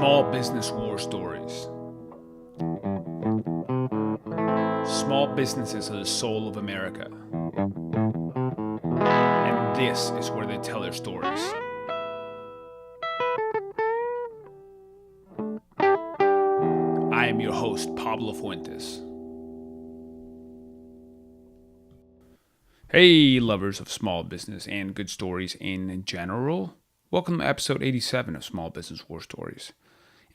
Small business war stories. Small businesses are the soul of America. And this is where they tell their stories. I am your host, Pablo Fuentes. Hey, lovers of small business and good stories in general. Welcome to episode 87 of Small Business War Stories.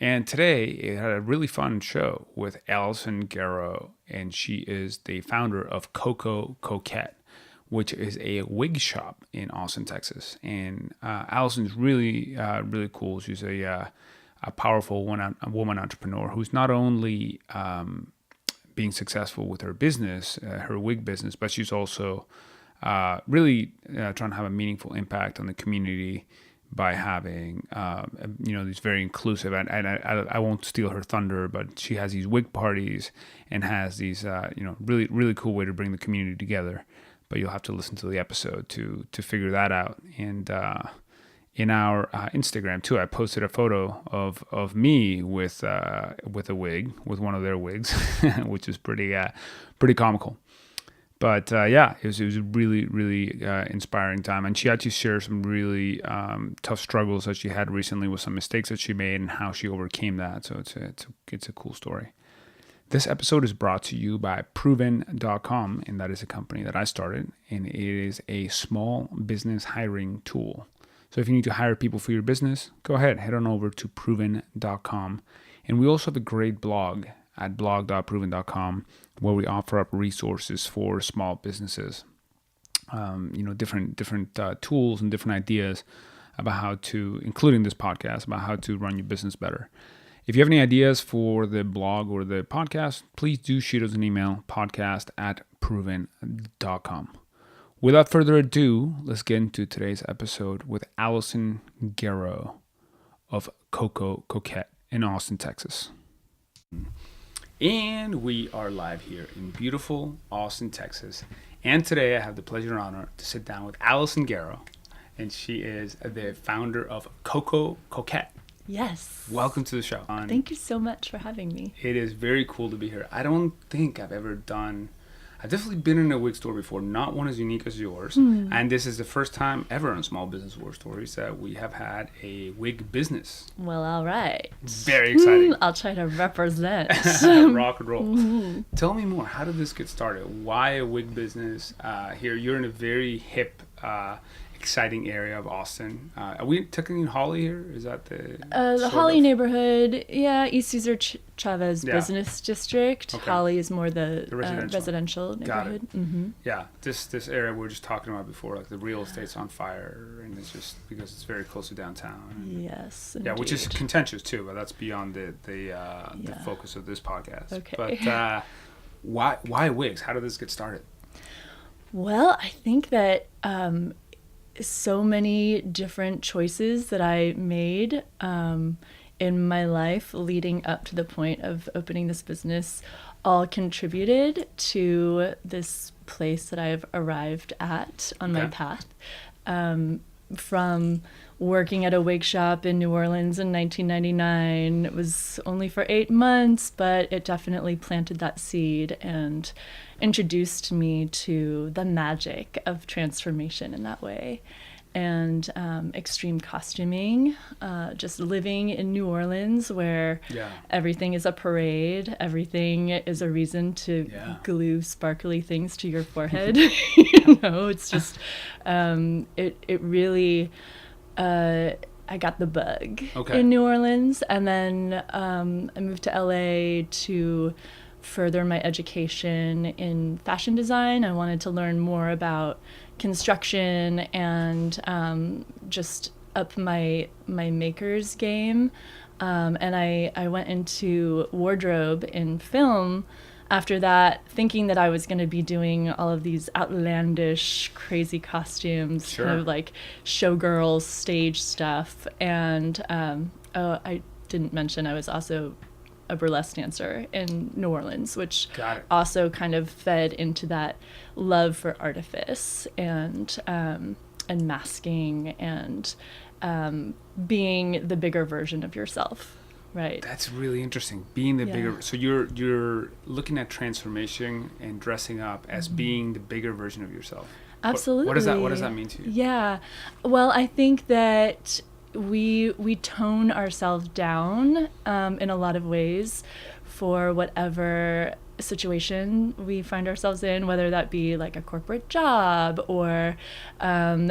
And today, it had a really fun show with Allyson Garro, and she is the founder of Coco Coquette, which is a wig shop in Austin, Texas. And Allyson's really cool. She's a powerful woman entrepreneur who's not only being successful with her business, her wig business, but she's also really trying to have a meaningful impact on the community by having, these very inclusive, and I won't steal her thunder, but she has these wig parties and has these, really cool way to bring the community together. But you'll have to listen to the episode to figure that out. And in our Instagram too, I posted a photo of me with a wig, with one of their wigs, which is pretty comical. But it was a really inspiring time, and she actually shared some really tough struggles that she had recently with some mistakes that she made and how she overcame that. So it's a cool story. This episode is brought to you by Proven.com, and that is a company that I started, and it is a small business hiring tool. So if you need to hire people for your business, go ahead, head on over to Proven.com, and we also have a great blog at blog.proven.com, where we offer up resources for small businesses, different tools and different ideas about how to, including this podcast, about how to run your business better. If you have any ideas for the blog or the podcast, please do shoot us an email, podcast@proven.com. Without further ado, let's get into today's episode with Allyson Garro of Coco Coquette in Austin, Texas. And we are live here in beautiful Austin, Texas. And today I have the pleasure and honor to sit down with Allyson Garro. And she is the founder of Coco Coquette. Yes. Welcome to the show. Thank you so much for having me. It is very cool to be here. I don't think I've definitely been in a wig store before, not one as unique as yours. And this is the first time ever on Small Business War Stories that we have had a wig business. Well, all right. Very exciting. I'll try to represent. Rock and roll. Tell me more. How did this get started? Why a wig business here? You're in a very hip, exciting area of Austin. Are we technically in Holly here? Is that the Holly neighborhood? Yeah, East Cesar Chavez Business District. Okay. Holly is more the residential neighborhood. Got it. Mm-hmm. Yeah, this area we were just talking about before, like the real estate's on fire, and it's just because it's very close to downtown. Yes, yeah, indeed. Which is contentious too, but that's beyond the focus of this podcast. Okay. But why wigs? How did this get started? Well, I think that so many different choices that I made in my life leading up to the point of opening this business all contributed to this place that I've arrived at on my path. From working at a wig shop in New Orleans in 1999. It was only for 8 months, but it definitely planted that seed and introduced me to the magic of transformation in that way. And extreme costuming, just living in New Orleans where everything is a parade, everything is a reason to glue sparkly things to your forehead. It's just, it really, I got the bug in New Orleans. And then I moved to LA to further my education in fashion design. I wanted to learn more about construction and just up my maker's game. And I went into wardrobe in film after that, thinking that I was going to be doing all of these outlandish, crazy costumes, kind of like showgirl stage stuff. And I didn't mention I was also a burlesque dancer in New Orleans, which also kind of fed into that love for artifice and masking and being the bigger version of yourself. Right. That's really interesting. Being the Yeah. bigger, so you're looking at transformation and dressing up as being the bigger version of yourself. Absolutely. What does that mean to you? Yeah. Well, I think that we tone ourselves down in a lot of ways for whatever situation we find ourselves in, whether that be like a corporate job or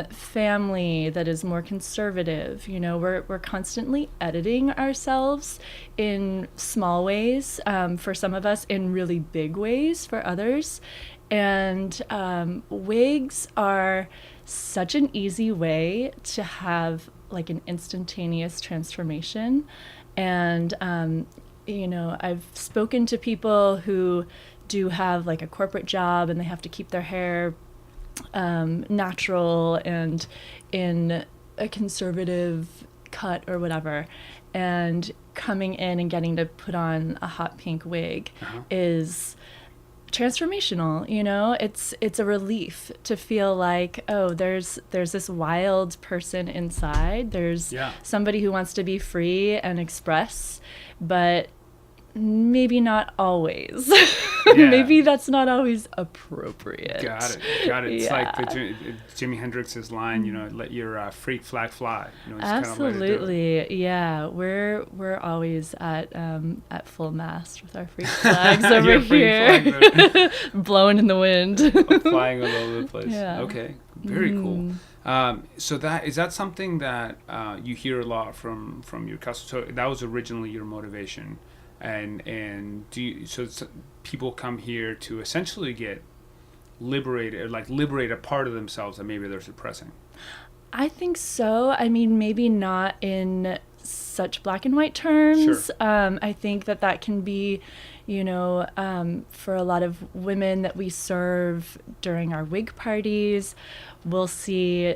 family that is more conservative. You know, we're constantly editing ourselves in small ways, for some of us, in really big ways for others. And wigs are such an easy way to have like an instantaneous transformation. And you know, I've spoken to people who do have like a corporate job and they have to keep their hair natural and in a conservative cut or whatever. And coming in and getting to put on a hot pink wig is transformational. You know, it's a relief to feel like, oh, there's this wild person inside. There's somebody who wants to be free and express, but maybe not always. Maybe that's not always appropriate. Got it. It's like the Jimi Hendrix's line, you know, let your freak flag fly. You know, absolutely. Kind of yeah, we're always at full mast with our freak flags over here, blowing in the wind, flying all over the place. Yeah. Okay, very cool. So is that something that you hear a lot from your customers? So that was originally your motivation. And people come here to essentially get liberated, or like liberate a part of themselves that maybe they're suppressing? I think so. I mean, maybe not in such black and white terms. Sure. I think that can be, you know, for a lot of women that we serve during our wig parties, we'll see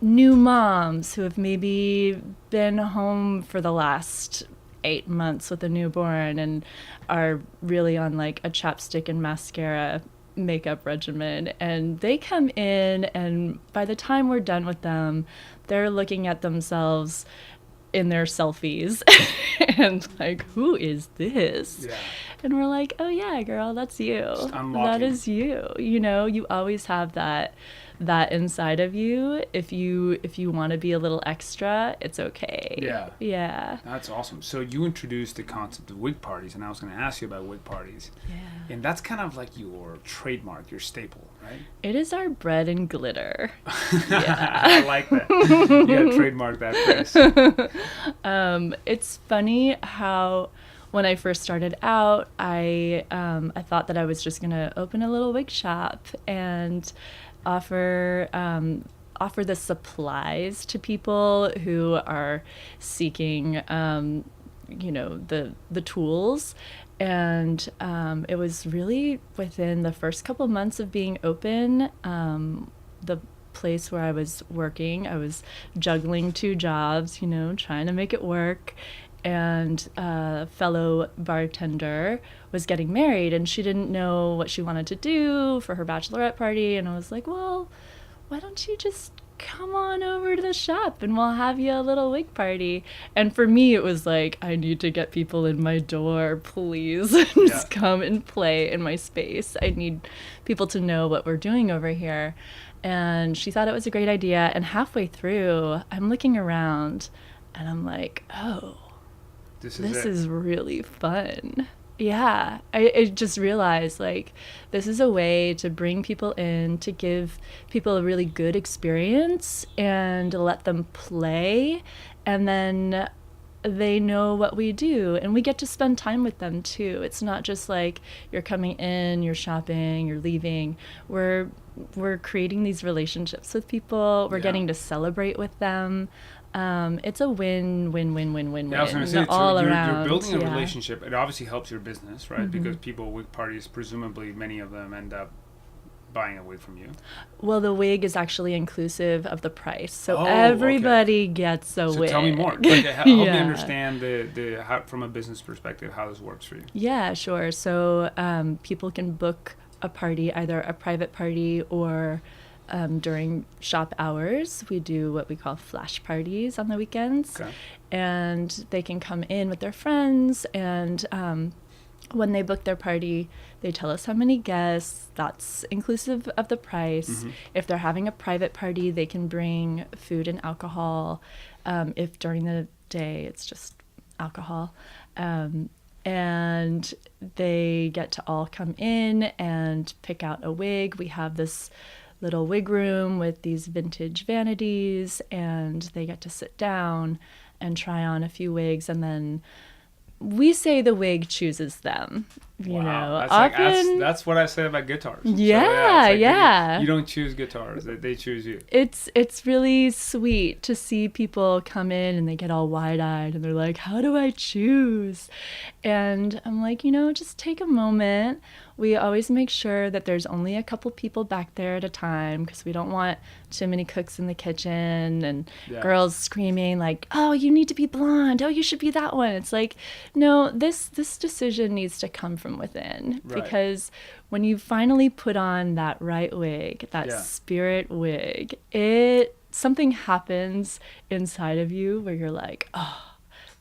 new moms who have maybe been home for the last 8 months with a newborn and are really on like a chapstick and mascara makeup regimen, and they come in, and by the time we're done with them, they're looking at themselves in their selfies and like, who is this? Yeah. And we're like, oh yeah, girl, that's you. That is you. You know, you always have that inside of you. If you want to be a little extra, it's okay. Yeah. That's awesome. So you introduced the concept of wig parties, and I was going to ask you about wig parties. Yeah. And that's kind of like your trademark, your staple, right? It is our bread and glitter. I like that. You got to trademark that phrase. It's funny how when I first started out, I thought that I was just going to open a little wig shop and offer the supplies to people who are seeking, you know, the tools. And it was really within the first couple months of being open, the place where I was working, I was juggling 2 jobs, you know, trying to make it work. And a fellow bartender was getting married, and she didn't know what she wanted to do for her bachelorette party. And I was like, well, why don't you just come on over to the shop and we'll have you a little wig party? And for me, it was like, I need to get people in my door, please. Just come and play in my space. I need people to know what we're doing over here. And she thought it was a great idea. And halfway through, I'm looking around and I'm like, oh, this is really fun. Yeah, I just realized, like, this is a way to bring people in, to give people a really good experience and let them play, and then they know what we do, and we get to spend time with them too. It's not just like you're coming in, you're shopping, you're leaving. We're creating these relationships with people. We're getting to celebrate with them. It's a win. Yeah, I was going to say, all you're around. You're building a relationship. It obviously helps your business, right? Mm-hmm. Because people at wig parties, presumably many of them end up buying a wig from you. Well, the wig is actually inclusive of the price, so everybody gets a wig. So tell me more. Like, help me understand how, from a business perspective, how this works for you. Yeah, sure. So people can book a party, either a private party or during shop hours, we do what we call flash parties on the weekends. Okay. And they can come in with their friends, and when they book their party, they tell us how many guests. That's inclusive of the price. If they're having a private party, they can bring food and alcohol. If during the day, it's just alcohol. And they get to all come in and pick out a wig. We have this little wig room with these vintage vanities, and they get to sit down and try on a few wigs, and then we say the wig chooses them. You know, that's often that's what I say about guitars. Yeah, yeah. You don't choose guitars; they choose you. It's really sweet to see people come in and they get all wide-eyed and they're like, "How do I choose?" And I'm like, just take a moment. We always make sure that there's only a couple people back there at a time because we don't want too many cooks in the kitchen and girls screaming like, "Oh, you need to be blonde. Oh, you should be that one." It's like, no, this decision needs to come from within, because when you finally put on that right wig, that spirit wig, something happens inside of you where you're like, "Oh,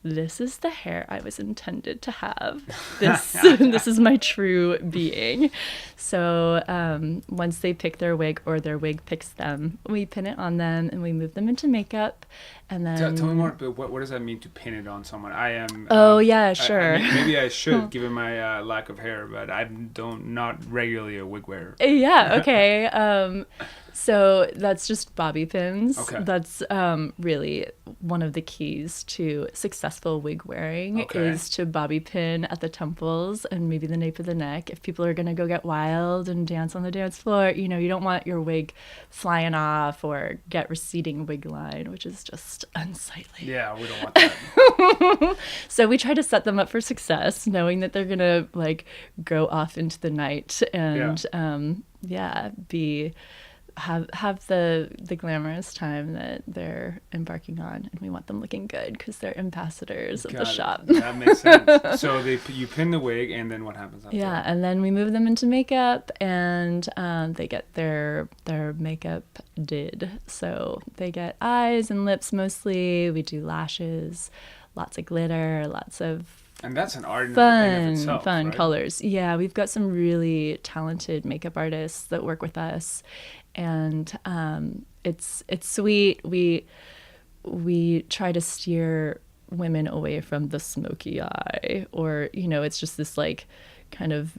this is the hair I was intended to have. This is my true being." So once they pick their wig or their wig picks them, we pin it on them and we move them into makeup. And then tell me more. But what does that mean to pin it on someone? I am. Sure. Maybe I should, given my lack of hair, but I'm not regularly a wig wearer. Yeah. Okay. So that's just bobby pins. Okay. That's really one of the keys to successful wig wearing is to bobby pin at the temples and maybe the nape of the neck. If people are going to go get wild and dance on the dance floor, you don't want your wig flying off or get receding wig line, which is just unsightly. Yeah, we don't want that. So we try to set them up for success, knowing that they're going to go off into the night and have the glamorous time that they're embarking on, and we want them looking good because they're ambassadors of the shop. That makes sense. So you pin the wig, and then what happens after? Yeah, and then we move them into makeup, and they get their makeup did. So they get eyes and lips mostly. We do lashes, lots of glitter, lots of and that's an art in of itself, fun right? colors. Yeah, we've got some really talented makeup artists that work with us. And it's sweet. We try to steer women away from the smoky eye, or it's just this kind of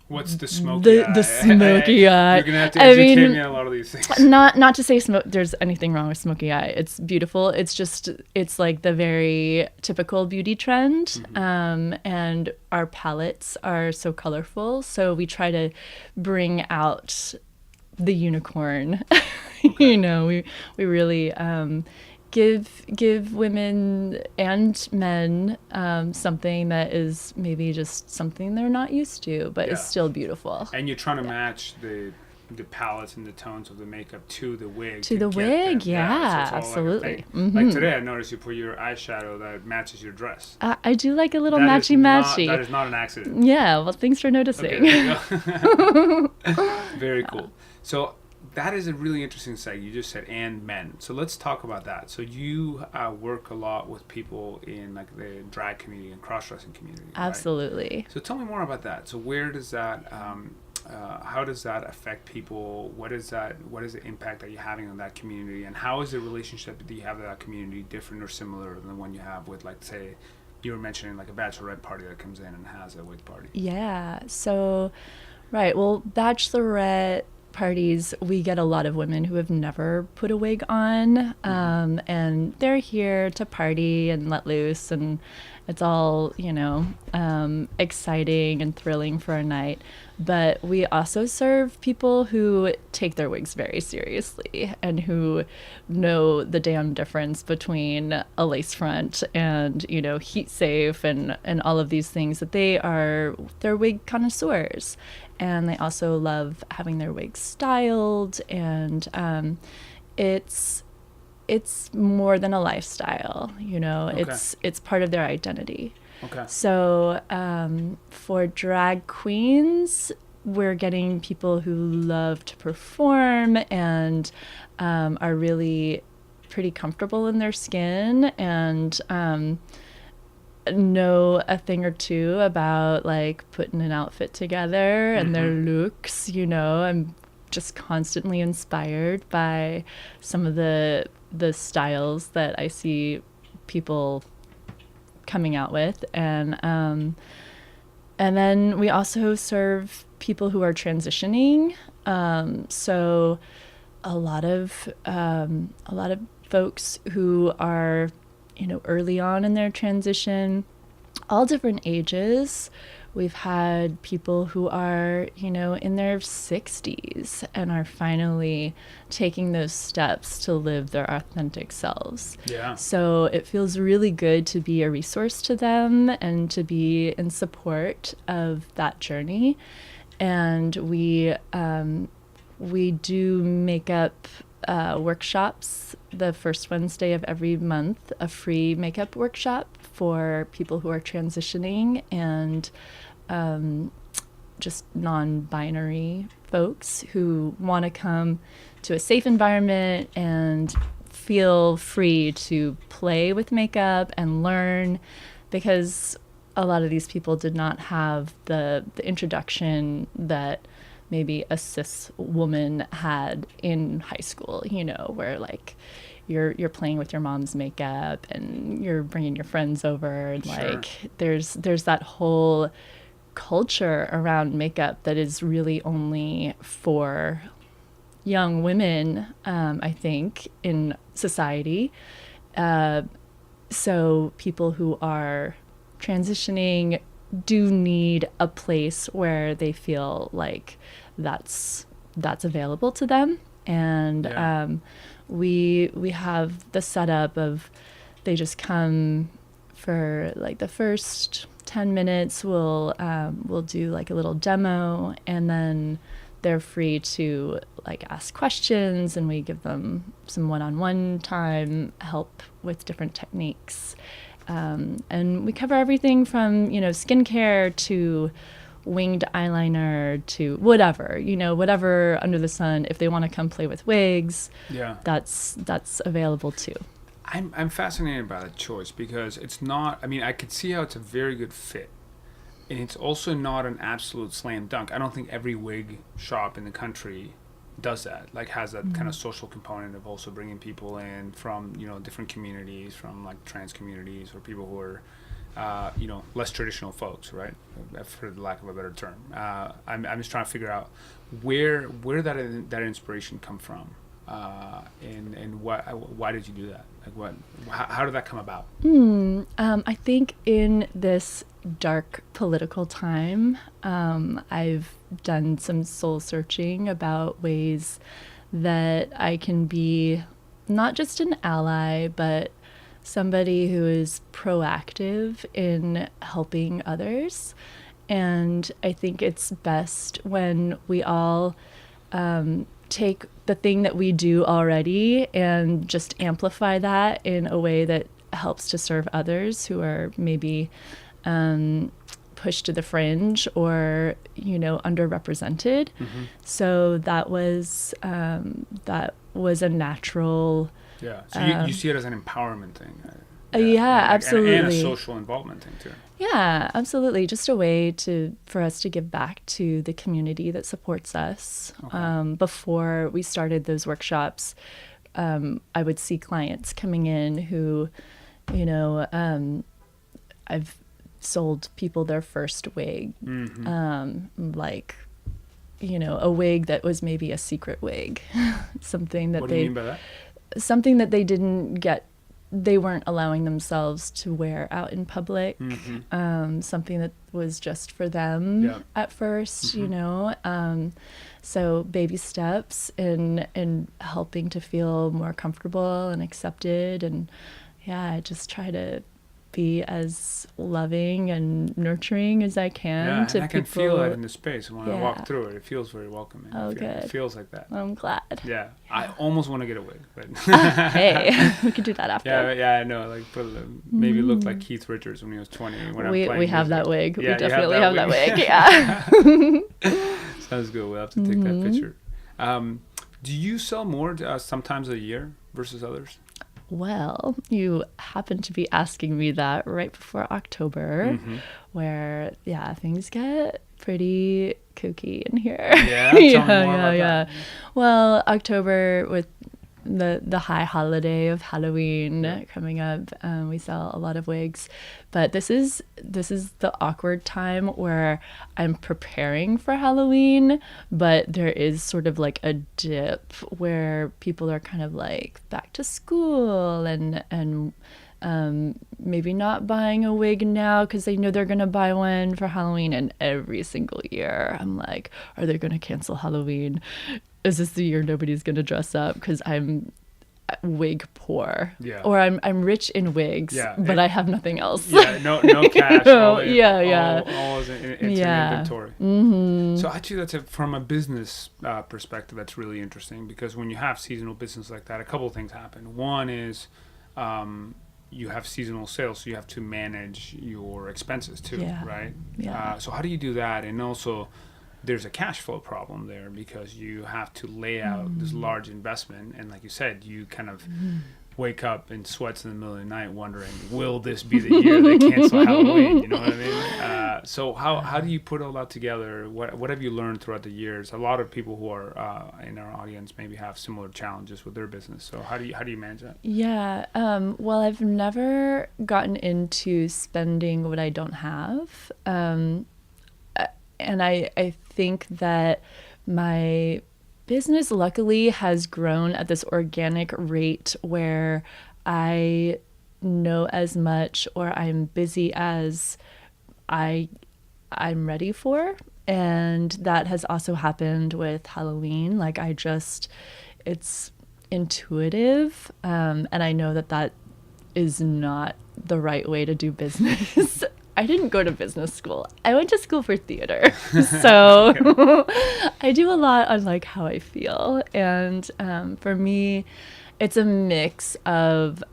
what's the smoky eye? The smoky eye. You're gonna have to educate me on a lot of these things. Not to say there's anything wrong with smoky eye. It's beautiful. It's like the very typical beauty trend. And our palettes are so colorful, so we try to bring out the unicorn. We really give women and men something that is maybe just something they're not used to, but is still beautiful. And you're trying to match the palettes and the tones of the makeup to the wig. So absolutely. Like today, I noticed you put your eyeshadow that matches your dress. I do like a little matchy-matchy. That is not an accident. Yeah, well, thanks for noticing. Okay, very cool. So that is a really interesting site. You just said and men. So let's talk about that. So you work a lot with people in the drag community and cross-dressing community. Absolutely. Right? So tell me more about that. So where does that? How does that affect people? What is the impact that you're having on that community? And how is the relationship that you have with that community different or similar than the one you have with, say, you were mentioning a bachelorette party that comes in and has a wig party? Yeah. So, right. Well, bachelorette parties, we get a lot of women who have never put a wig on, and they're here to party and let loose, and it's all exciting and thrilling for a night. But we also serve people who take their wigs very seriously and who know the damn difference between a lace front and heat safe and all of these things, that they're wig connoisseurs. And they also love having their wigs styled, and it's more than a lifestyle, it's part of their identity. Okay. So for drag queens, we're getting people who love to perform and are really pretty comfortable in their skin and know a thing or two about like putting an outfit together and their looks. I'm just constantly inspired by some of the styles that I see people coming out with, and then we also serve people who are transitioning. So a lot of folks who are early on in their transition, all different ages. We've had people who are, in their 60s and are finally taking those steps to live their authentic selves. Yeah. So it feels really good to be a resource to them and to be in support of that journey. And we do makeup workshops the first Wednesday of every month, a free makeup workshop for people who are transitioning and just non-binary folks who want to come to a safe environment and feel free to play with makeup and learn, because a lot of these people did not have the introduction that maybe a cis woman had in high school, where like you're playing with your mom's makeup and you're bringing your friends over and like there's that whole culture around makeup that is really only for young women, I think, in society. So people who are transitioning do need a place where they feel like that's available to them. And we have the setup of they just come for like the first 10 minutes. We'll do like a little demo, and then they're free to like ask questions, and we give them some one-on-one time, help with different techniques. And we cover everything from, skincare to winged eyeliner to whatever, whatever under the sun. If they want to come play with wigs, that's available too. I'm fascinated by that choice because it's not, I could see how it's a very good fit. And it's also not an absolute slam dunk. I don't think every wig shop in the country does that, like has that kind of social component of also bringing people in from, different communities, from like trans communities or people who are, less traditional folks, right? For the lack of a better term. I'm just trying to figure out where that inspiration come from, and why did you do that? Like how did that come about? I think in this dark political time, I've done some soul searching about ways that I can be not just an ally, but somebody who is proactive in helping others. And I think it's best when we all take the thing that we do already and just amplify that in a way that helps to serve others who are maybe pushed to the fringe or underrepresented. So that was a natural. Yeah. So you see it as an empowerment thing. Absolutely. And a social involvement thing too. Yeah, absolutely. Just a way for us to give back to the community that supports us. Okay. Before we started those workshops, I would see clients coming in who, I've sold people their first wig, like, a wig that was maybe a secret wig, something that What do you mean by that? Something that they didn't get. They weren't allowing themselves to wear out in public, something that was just for them at first, so baby steps in helping to feel more comfortable and accepted. And I just try to be as loving and nurturing as I can to and I people. can feel that in the space when I walk through it. It feels very welcoming. Oh, good. It feels like that. I'm glad. Yeah. I almost want to get a wig, but hey, we could do that after. I know. Like maybe look like Keith Richards when he was 20. When we have that wig. Yeah, we definitely have that wig. Yeah. Sounds good. We'll have to take that picture. Do you sell more sometimes a year versus others? Well, you happen to be asking me that right before October, where, things get pretty kooky in here. Yeah? Tell me more about that. Well, October with the high holiday of Halloween coming up, we sell a lot of wigs, but this is the awkward time where I'm preparing for Halloween, but there is sort of like a dip where people are kind of like back to school and maybe not buying a wig now because they know they're going to buy one for Halloween. And every single year I'm like, are they going to cancel Halloween? Is this the year nobody's going to dress up because I'm wig poor? Yeah. Or I'm rich in wigs, but I have nothing else. Yeah, no cash. All is in inventory. So actually, from a business perspective, that's really interesting, because when you have seasonal business like that, a couple of things happen. One is you have seasonal sales, so you have to manage your expenses too, right? Yeah. So how do you do that? And also, there's a cash flow problem there, because you have to lay out this large investment, and like you said, you kind of wake up in sweats in the middle of the night wondering, will this be the year they cancel Halloween? You know what I mean? So how do you put all that together? What have you learned throughout the years? A lot of people who are in our audience maybe have similar challenges with their business. So how do you manage that? Yeah. Well, I've never gotten into spending what I don't have. And I think that my business luckily has grown at this organic rate where I know as much, or I'm busy as I'm ready for. And that has also happened with Halloween. Like it's intuitive. And I know that is not the right way to do business. I didn't go to business school. I went to school for theater. So I do a lot on like how I feel. And for me, it's a mix of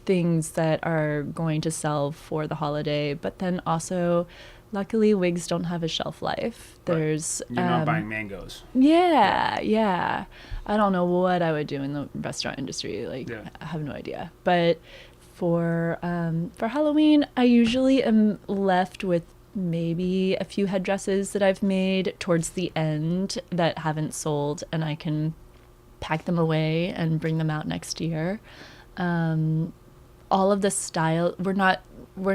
things that are going to sell for the holiday, but then also, luckily, wigs don't have a shelf life. There's You're not buying mangoes. Yeah. I don't know what I would do in the restaurant industry. I have no idea. But for Halloween, I usually am left with maybe a few headdresses that I've made towards the end that haven't sold, and I can pack them away and bring them out next year. All of the style, we're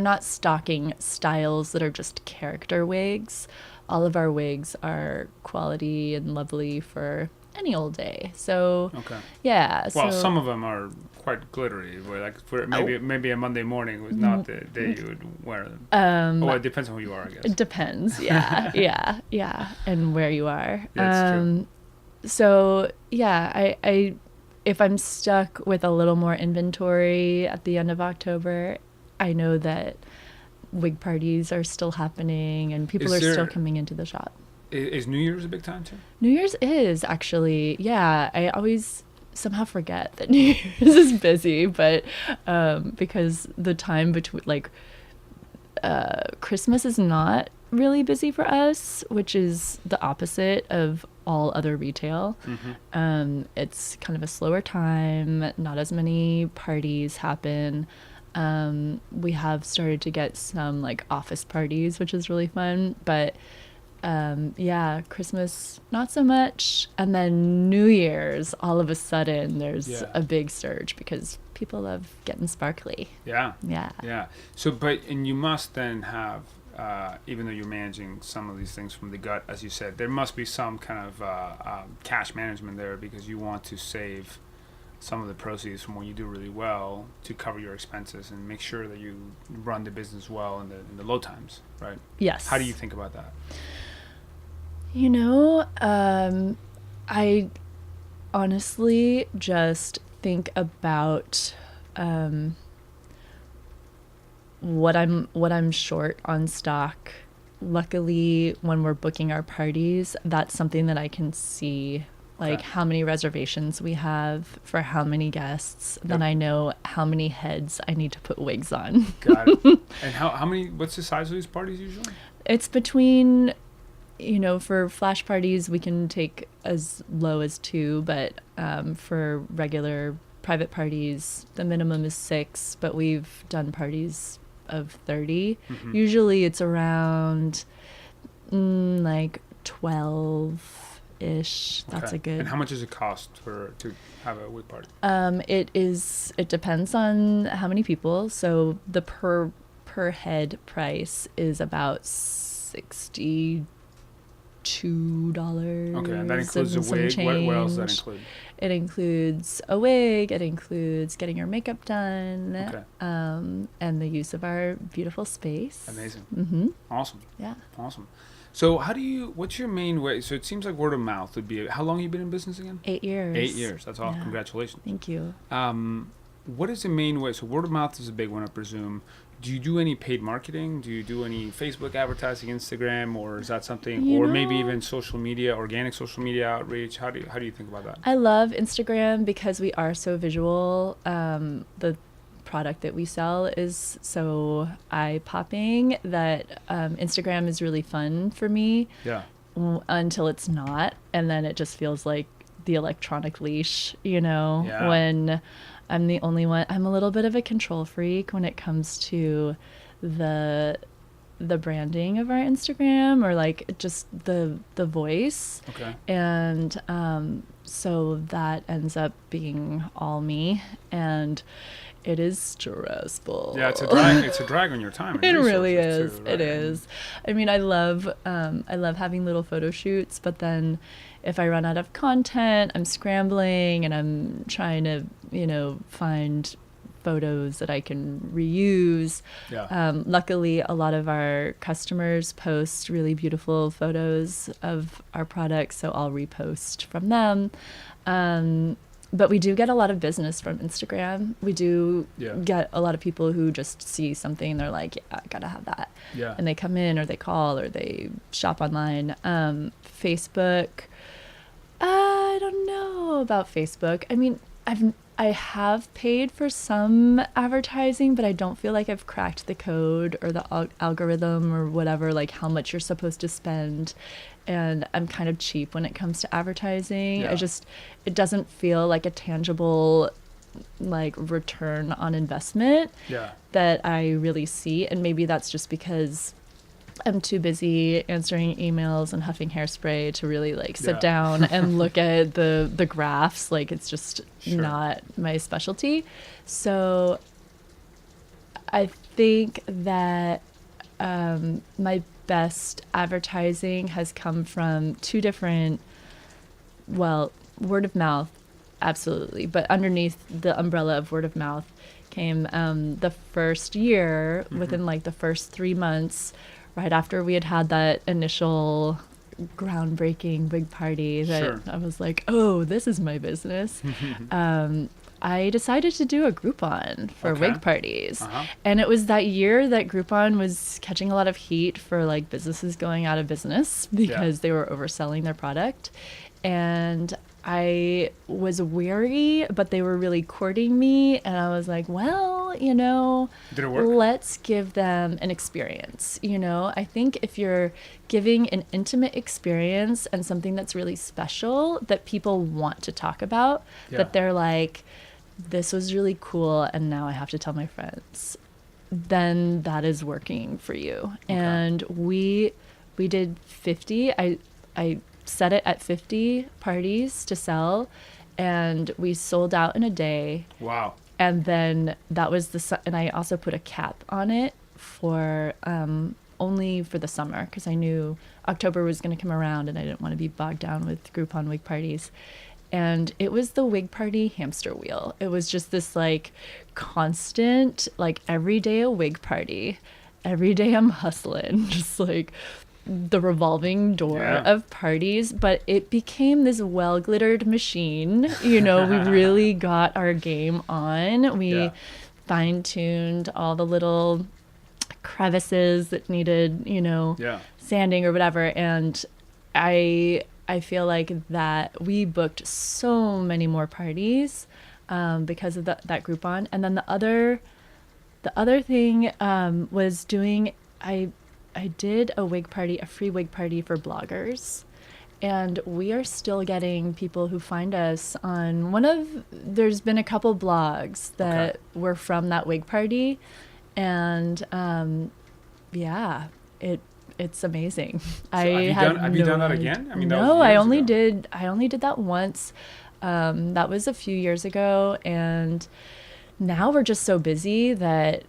not stocking styles that are just character wigs. All of our wigs are quality and lovely for any old day. So yeah. Well, some of them are quite glittery. Where like for maybe a Monday morning was not the day you would wear them. It depends on who you are, I guess. It depends. Yeah, yeah, and where you are. That's true. So yeah, I if I'm stuck with a little more inventory at the end of October, I know that wig parties are still happening and people are still coming into the shop. Is New Year's a big time too? New Year's is actually, yeah. I always somehow forget that New Year's is busy, but because the time between Christmas is not really busy for us, which is the opposite of all other retail. It's kind of a slower time. Not as many parties happen. We have started to get some like office parties, which is really fun, but Christmas not so much. And then New Year's, all of a sudden there's a big surge because people love getting sparkly. Yeah. So and you must then have even though you're managing some of these things from the gut, as you said, there must be some kind of cash management there, because you want to save some of the proceeds from when you do really well to cover your expenses and make sure that you run the business well in the low times, right? Yes. How do you think about that? You know, I honestly just think about what I'm short on stock. Luckily, when we're booking our parties, that's something that I can see, like how many reservations we have for how many guests. Then I know how many heads I need to put wigs on. Got it. And how many? What's the size of these parties usually? It's between for flash parties, we can take as low as 2, but for regular private parties, the minimum is 6, but we've done parties of 30. Usually it's around like 12-ish. That's a good. And how much does it cost to have a wig party? It depends on how many people. So the per head price is about $62. Okay, and that includes a wig. What else does that include? It includes a wig. It includes getting your makeup done. Okay. And the use of our beautiful space. Amazing. Awesome. Yeah. Awesome. So what's your main way? So it seems like word of mouth would be, how long have you been in business again? 8 years. 8 years. That's all. Yeah. Congratulations. Thank you. What is the main way? So word of mouth is a big one, I presume. Do you do any paid marketing? Do you do any Facebook advertising, Instagram, or is that something, maybe even social media, organic social media outreach? How do you think about that? I love Instagram because we are so visual. The product that we sell is so eye-popping that Instagram is really fun for me. Yeah. Until it's not, and then it just feels like the electronic leash, Yeah. when I'm the only one. I'm a little bit of a control freak when it comes to the branding of our Instagram, or like just the voice. Okay. And so that ends up being all me, and it is stressful. Yeah, it's a drag on your time. It really is. Too, right? It is. I mean, I love having little photo shoots, but then if I run out of content, I'm scrambling and I'm trying to, find photos that I can reuse. Yeah. Luckily, a lot of our customers post really beautiful photos of our products, so I'll repost from them. But we do get a lot of business from Instagram. We do get a lot of people who just see something and they're like, yeah, I gotta have that. Yeah. And they come in, or they call, or they shop online. Facebook, I don't know about Facebook. I mean, I have paid for some advertising, but I don't feel like I've cracked the code or the algorithm or whatever, like how much you're supposed to spend. And I'm kind of cheap when it comes to advertising. Yeah. It doesn't feel like a tangible, like, return on investment that I really see. And maybe that's just because I'm too busy answering emails and huffing hairspray to really like sit down and look at the graphs. Like, it's just not my specialty. So I think that my best advertising has come from 2 different, word of mouth, absolutely. But underneath the umbrella of word of mouth came the first year, within like the first 3 months, right after we had that initial groundbreaking big party that I was like, oh, this is my business. I decided to do a Groupon for wig parties. And it was that year that Groupon was catching a lot of heat for like businesses going out of business because they were overselling their product. And I was wary, but they were really courting me. And I was like, well, did it work? Let's give them an experience. I think if you're giving an intimate experience and something that's really special that people want to talk about, that they're like, this was really cool and now I have to tell my friends, then that is working for you. Okay. And we did 50. I set it at 50 parties to sell, and we sold out in a day. Wow. And then that was and I also put a cap on it for only for the summer, because I knew October was going to come around and I didn't want to be bogged down with Groupon wig parties. And it was the wig party hamster wheel. It was just this like constant, like every day a wig party. Every day I'm hustling, just like the revolving door of parties. But it became this well-glittered machine. We really got our game on. We fine-tuned all the little crevices that needed, sanding or whatever. And I feel like that we booked so many more parties because of that Groupon. And then the other thing was doing, I I did a free wig party for bloggers. And we are still getting people who find us on there's been a couple blogs that were from that wig party. And yeah, it's amazing. So have you done that again? I mean, that no, was I only years ago. I only did that once. That was a few years ago, and now we're just so busy that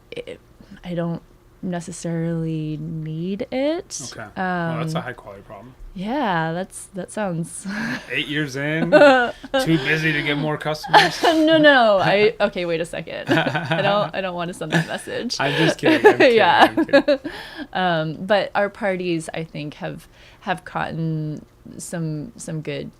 I don't necessarily need it. Okay. Well, that's a high quality problem. Yeah, that sounds 8 years in, too busy to get more customers. No. Okay, wait a second. I don't want to send that message. I'm just kidding. Yeah. I'm kidding. But our parties, I think, have gotten some good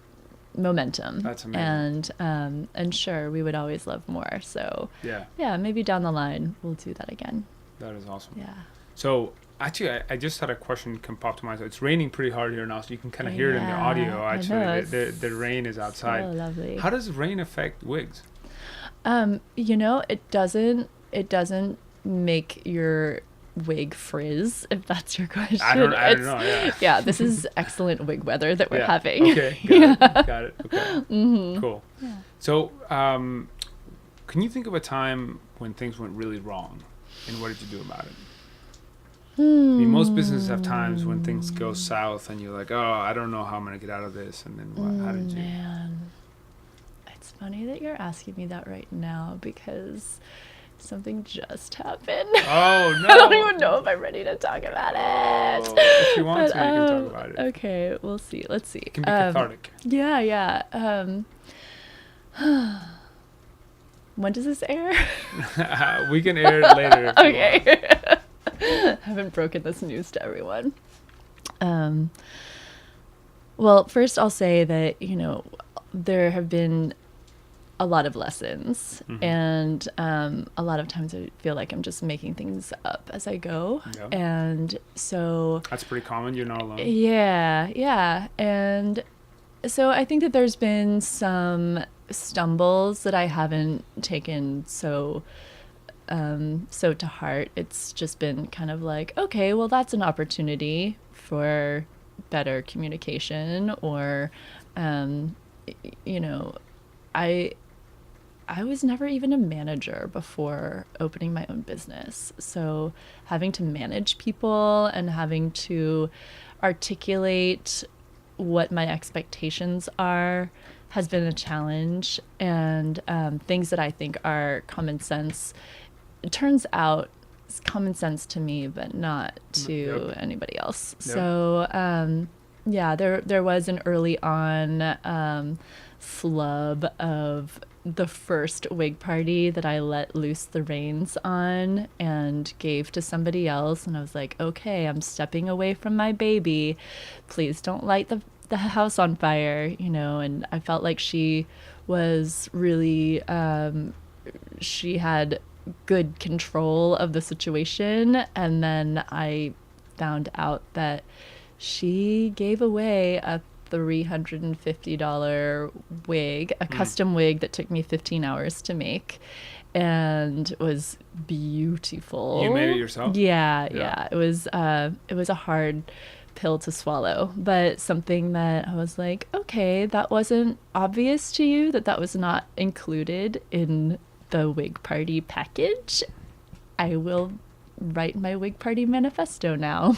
momentum. That's amazing. And sure, we would always love more. So yeah, maybe down the line we'll do that again. That is awesome. Yeah. So actually, I just had a question come pop to mind. So it's raining pretty hard here now, so you can kind of hear it in the audio. Actually, the rain is outside. So lovely. How does rain affect wigs? It doesn't make your wig frizz, if that's your question. I don't know. Yeah. Yeah, this is excellent wig weather that we're having. Okay. Got it. Okay. Mm-hmm. Cool. Yeah. So, can you think of a time when things went really wrong, and what did you do about it? I mean, most businesses have times when things go south, and you're like, "Oh, I don't know how I'm gonna get out of this." And then what? How did you? Man, it's funny that you're asking me that right now because something just happened. Oh no! I don't even know if I'm ready to talk about it. If you want to, you can talk about it. Okay, we'll see. Let's see. It can be cathartic. Yeah. When does this air? We can air it later. Okay. Haven't broken this news to everyone. Well, first I'll say that, there have been a lot of lessons, and a lot of times I feel like I'm just making things up as I go. Yeah. And so that's pretty common. You're not alone. Yeah. And so I think that there's been some stumbles that I haven't taken so to heart. It's just been kind of like, okay, well, that's an opportunity for better communication, or I was never even a manager before opening my own business. So having to manage people and having to articulate what my expectations are has been a challenge. And things that I think are common sense, it turns out it's common sense to me, but not to anybody else. Yep. So there was an early on flub of the first wig party that I let loose the reins on and gave to somebody else. And I was like, okay, I'm stepping away from my baby. Please don't light the house on fire, and I felt like she was really, she had good control of the situation. And then I found out that she gave away a $350 wig, a custom wig that took me 15 hours to make, and was beautiful. You made it yourself? Yeah. It was a hard pill to swallow, but something that I was like, okay, that wasn't obvious to you, that was not included in the wig party package. I will write my wig party manifesto now.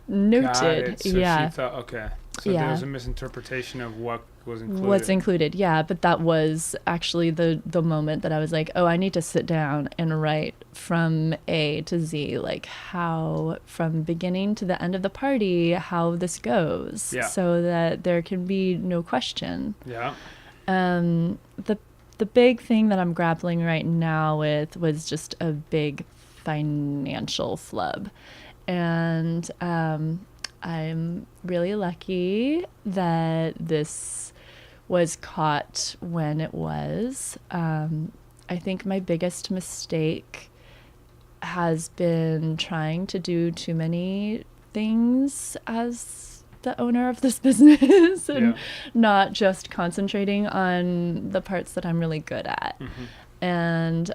Noted. Got it. So yeah. She thought, okay. So there was a misinterpretation of what was included. What's included, yeah. But that was actually the moment that I was like, oh, I need to sit down and write from A to Z, like how, from beginning to the end of the party, how this goes, so that there can be no question. Yeah. The big thing that I'm grappling right now with was just a big financial flub. And I'm really lucky that this was caught when it was. I think my biggest mistake has been trying to do too many things as the owner of this business and not just concentrating on the parts that I'm really good at. And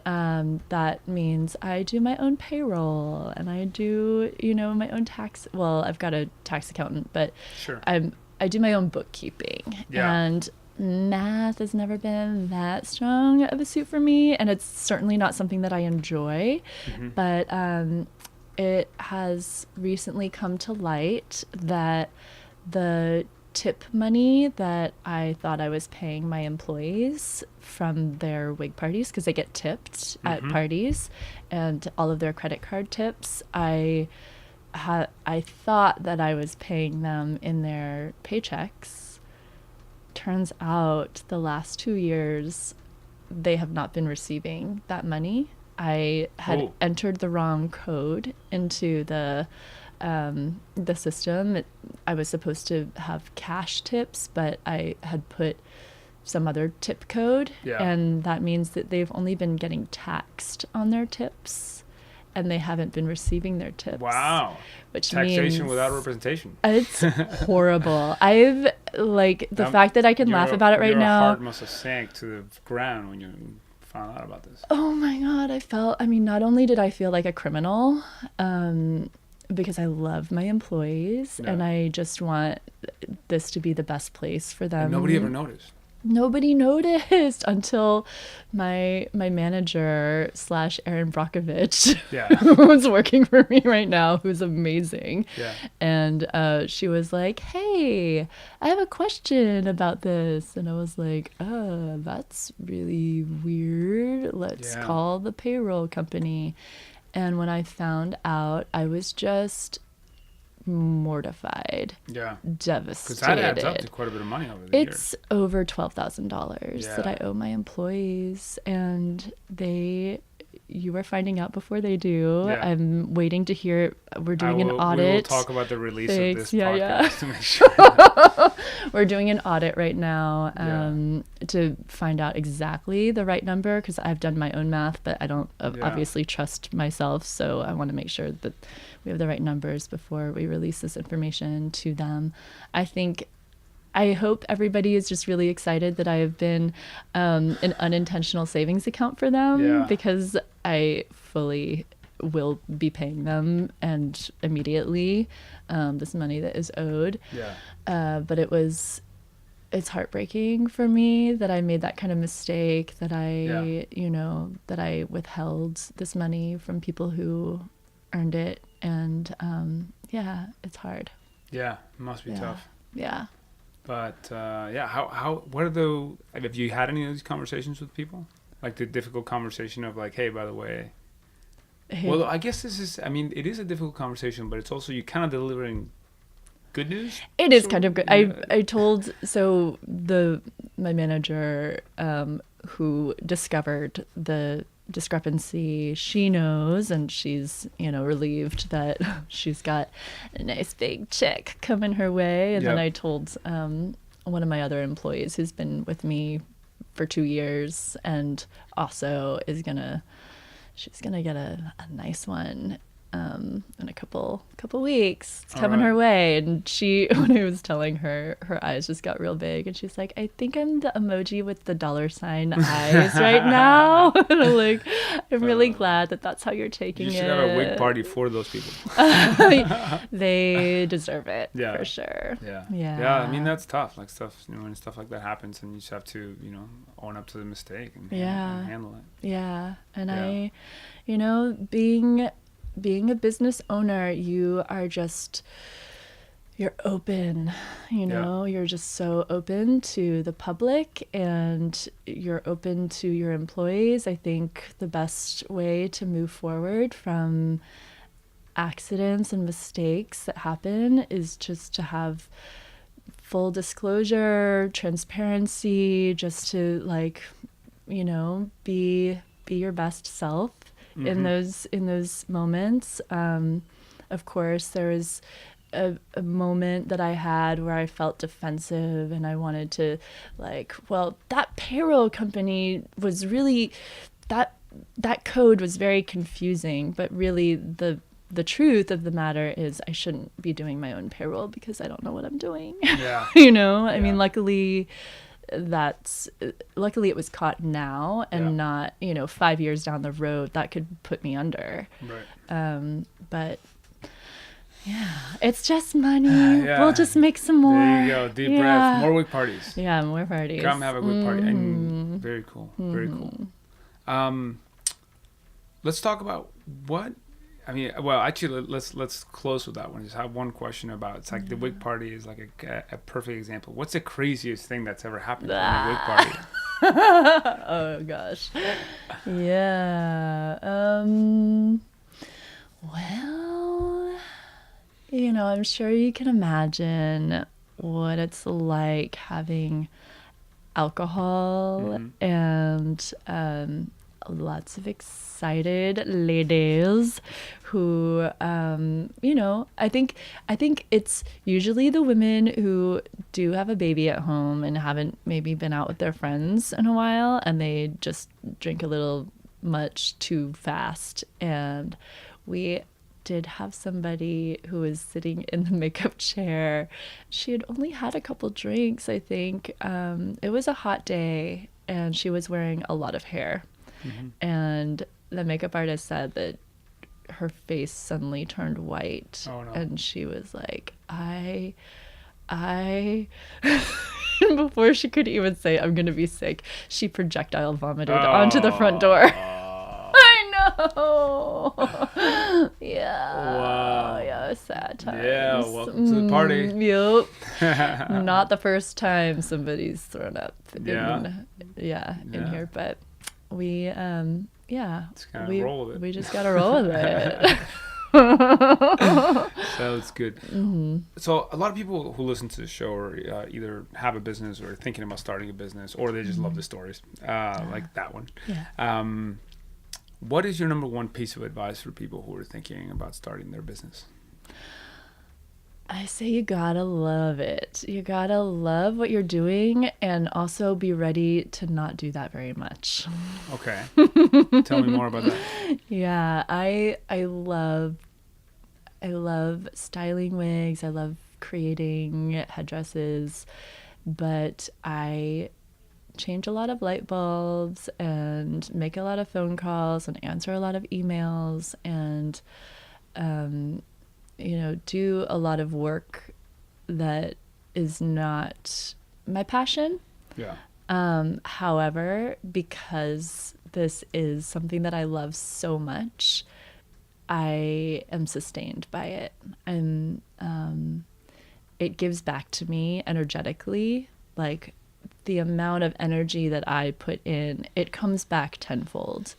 that means I do my own payroll, and I do, my own tax. Well, I've got a tax accountant, but Sure. I do my own bookkeeping. Yeah. And math has never been that strong of a suit for me, and it's certainly not something that I enjoy. But it has recently come to light that the tip money that I thought I was paying my employees from their wig parties, because they get tipped at parties, and all of their credit card tips, I thought that I was paying them in their paychecks. Turns out the last 2 years they have not been receiving that money. I had entered the wrong code into the system. I was supposed to have cash tips, but I had put some other tip code, and that means that they've only been getting taxed on their tips, and they haven't been receiving their tips. Wow. Which taxation means without representation. It's horrible. I've the fact that I can laugh about it right now. Your heart must have sank to the ground when you found out about this. Oh my God. Not only did I feel like a criminal, because I love my employees and I just want this to be the best place for them. And nobody ever noticed. Nobody noticed until my manager / Erin Brockovich, who's working for me right now, who's amazing. Yeah. And she was like, "Hey, I have a question about this." And I was like, "Oh, that's really weird. Let's call the payroll company." And when I found out, I was just mortified. Yeah. Devastated. Because that adds up to quite a bit of money over the years. It's over $12,000 that I owe my employees, and you are finding out before they do. Yeah. I'm waiting to hear. We're doing an audit. We will talk about the release of this podcast to make sure. We're doing an audit right now to find out exactly the right number, because I've done my own math, but I don't obviously trust myself. So I want to make sure that we have the right numbers before we release this information to them. I hope everybody is just really excited that I have been an unintentional savings account for them, because I fully will be paying them and immediately this money that is owed. Yeah. But it's heartbreaking for me that I made that kind of mistake, that that I withheld this money from people who earned it. And it's hard. Yeah, it must be tough. Yeah. But have you had any of these conversations with people? Like the difficult conversation of like, hey, by the way. Well, I guess it is a difficult conversation, but it's also you kind of delivering good news. It is kind of good. Yeah. I told my manager who discovered the discrepancy, she knows, and she's relieved that she's got a nice big check coming her way. And then I told one of my other employees who's been with me for 2 years and also she's gonna get a nice one in a couple weeks. It's coming her way. And she, when I was telling her, her eyes just got real big, and she's like, "I think I'm the emoji with the $sign eyes right now." And I'm like, I'm really glad that that's how you're taking it. You should have a wig party for those people. They deserve it, for sure. Yeah. I mean, that's tough. Like when stuff like that happens, and you just have to, own up to the mistake and handle it. Yeah. And being a business owner, you're open, you're just so open to the public, and you're open to your employees. I think the best way to move forward from accidents and mistakes that happen is just to have full disclosure, transparency, just to be your best self. Mm-hmm. in those moments. Of course, there was a moment that I had where I felt defensive, and I wanted to that payroll company was really that code was very confusing, but really the truth of the matter is I shouldn't be doing my own payroll because I don't know what I'm doing. Yeah. I mean, luckily that's luckily it was caught now and not 5 years down the road that could put me under. Right. But yeah, it's just money. We'll just make some more. There you go. Deep breath. More wig parties. Yeah, more parties. Come have a wig party. And very cool. Very cool. Let's talk about actually, let's close with that one. Just have one question about, it's like the wig party is like a perfect example. What's the craziest thing that's ever happened at a wig party? Oh gosh. Yeah. Well, I'm sure you can imagine what it's like having alcohol and lots of excited ladies who I think it's usually the women who do have a baby at home and haven't maybe been out with their friends in a while, and they just drink a little much too fast. And we did have somebody who was sitting in the makeup chair. She had only had a couple drinks, I think. It was a hot day and she was wearing a lot of hair. And the makeup artist said that her face suddenly turned white. Oh, no. And she was like, I before she could even say I'm gonna be sick, she projectile vomited onto the front door. I know. Yeah. Wow. Yeah, sad times. Yeah, welcome to the party. Yep. Not the first time somebody's thrown up in here, but we Just gotta roll with it. we just gotta roll with it. Sounds good. So a lot of people who listen to the show are either have a business or thinking about starting a business, or they just love the stories, like that one. What is your number one piece of advice for people who are thinking about starting their business? I say you gotta love it. You gotta love what you're doing, and also be ready to not do that very much. Okay. Tell me more about that. Yeah, I love styling wigs. I love creating headdresses, but I change a lot of light bulbs and make a lot of phone calls and answer a lot of emails and do a lot of work that is not my passion. Yeah. However, because this is something that I love so much, I am sustained by it. And it gives back to me energetically. Like, the amount of energy that I put in, it comes back tenfold.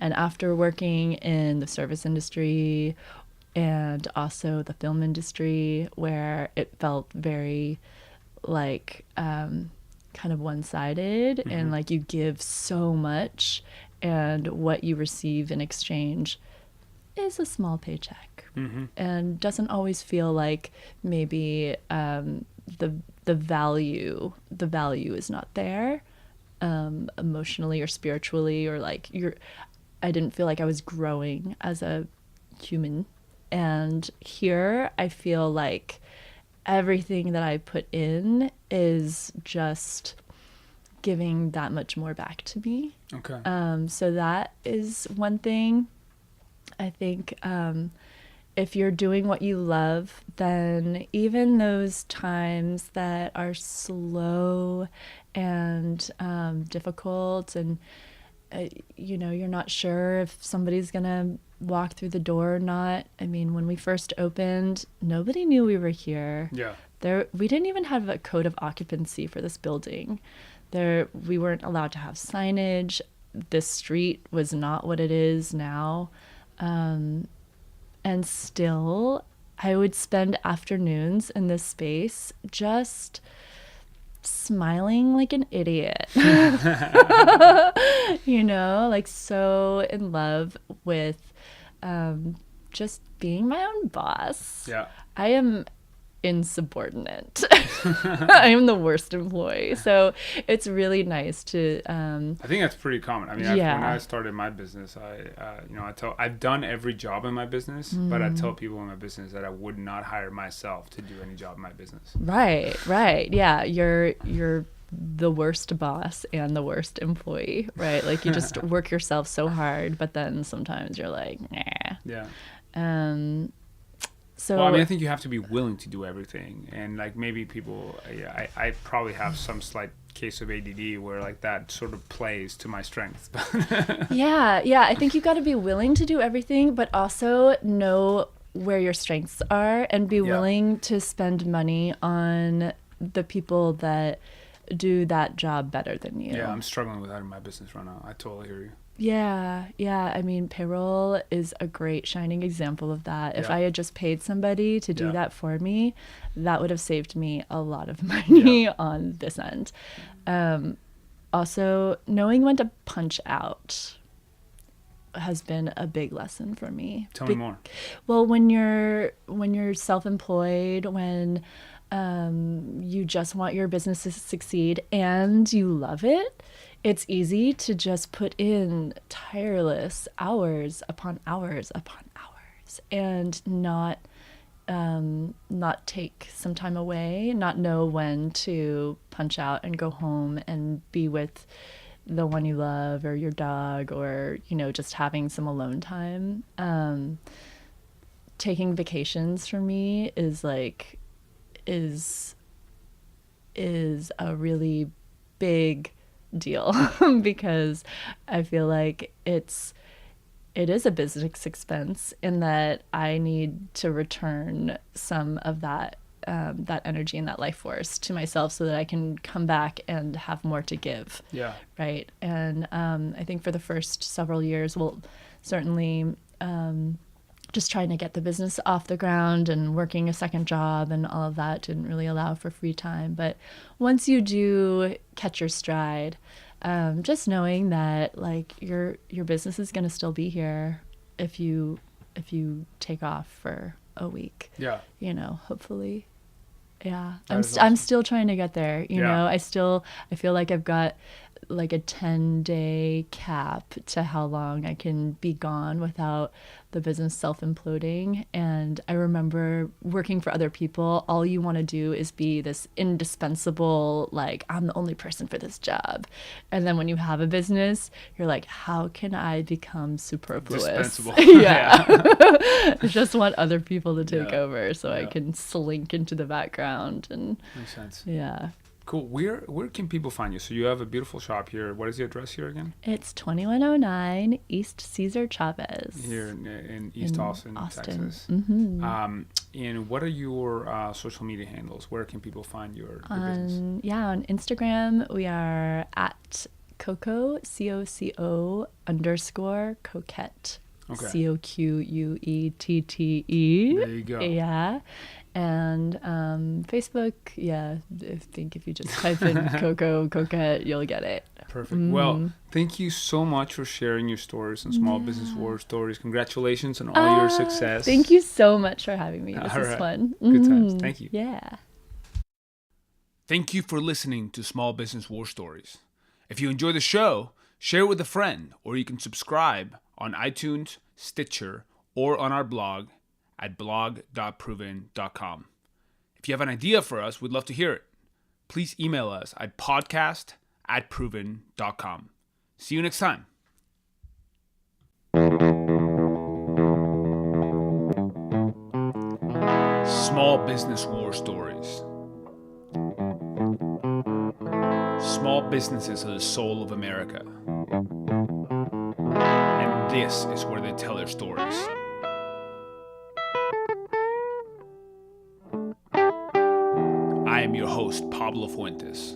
And after working in the service industry and also the film industry, where it felt very like kind of one-sided, and like you give so much and what you receive in exchange is a small paycheck, and doesn't always feel like maybe the value is not there, emotionally or spiritually, or like I didn't feel like I was growing as a human. And here I feel like everything that I put in is just giving that much more back to me. Okay. So that is one thing. I think if you're doing what you love, then even those times that are slow and difficult, and you're not sure if somebody's gonna walk through the door or not. I mean, when we first opened, nobody knew we were here. Yeah. We didn't even have a code of occupancy for this building. We weren't allowed to have signage. This street was not what it is now. And still, I would spend afternoons in this space just smiling like an idiot. Like so in love with just being my own boss. Yeah. I am insubordinate. I am the worst employee. So it's really nice to I think that's pretty common. I mean, when I started my business, I've done every job in my business, but I tell people in my business that I would not hire myself to do any job in my business. Right. Yeah. You're the worst boss and the worst employee, right? Like you just work yourself so hard, but then sometimes you're like, nah. Yeah. So Well, I mean, I think you have to be willing to do everything, and like maybe people, I probably have some slight case of ADD where like that sort of plays to my strengths. yeah, I think you got to be willing to do everything, but also know where your strengths are and be willing to spend money on the people that do that job better than you. Yeah, I'm struggling with that in my business right now. I totally hear you. Yeah. I mean, payroll is a great shining example of that. If I had just paid somebody to do that for me, that would have saved me a lot of money on this end. Also, knowing when to punch out has been a big lesson for me. Tell me more. Well, when you're self-employed, when you just want your business to succeed and you love it, it's easy to just put in tireless hours upon hours upon hours and not take some time away, not know when to punch out and go home and be with the one you love or your dog, or, you know, just having some alone time. Taking vacations for me is a really big deal because I feel like it is a business expense in that I need to return some of that energy and that life force to myself so that I can come back and have more to give. Yeah. Right. And I think for the first several years, well, certainly just trying to get the business off the ground and working a second job and all of that didn't really allow for free time. But once you do catch your stride, just knowing that like your business is going to still be here if you take off for a week. Yeah. You know, hopefully. Yeah. Awesome. I'm still trying to get there. You know, I feel like I've got like a 10-day cap to how long I can be gone without the business self-imploding. And I remember working for other people, all you want to do is be this indispensable, like, I'm the only person for this job. And then when you have a business, you're like, how can I become superfluous? Dispensable. Yeah. I just want other people to take over so I can slink into the background. And makes sense. Yeah. Cool. Where can people find you? So you have a beautiful shop here. What is the address here again? It's 2109 East Cesar Chavez. Here in East Austin, Texas. Mm-hmm. And what are your social media handles? Where can people find your business? Yeah, on Instagram, we are at Coco, COCO _ Coquette. Okay. COQUETTE. There you go. Yeah. And Facebook, I think if you just type in Coco Coquette, you'll get it. Perfect. Well, thank you so much for sharing your stories and Small Business War Stories. Congratulations on all your success. Thank you so much for having me. This is fun. Good times. Thank you. Yeah. Thank you for listening to Small Business War Stories. If you enjoy the show, share it with a friend, or you can subscribe on iTunes, Stitcher, or on our blog at blog.proven.com. If you have an idea for us, we'd love to hear it. Please email us at podcast@proven.com. See you next time. Small Business War Stories. Small businesses are the soul of America. And this is where they tell their stories. I am your host, Pablo Fuentes.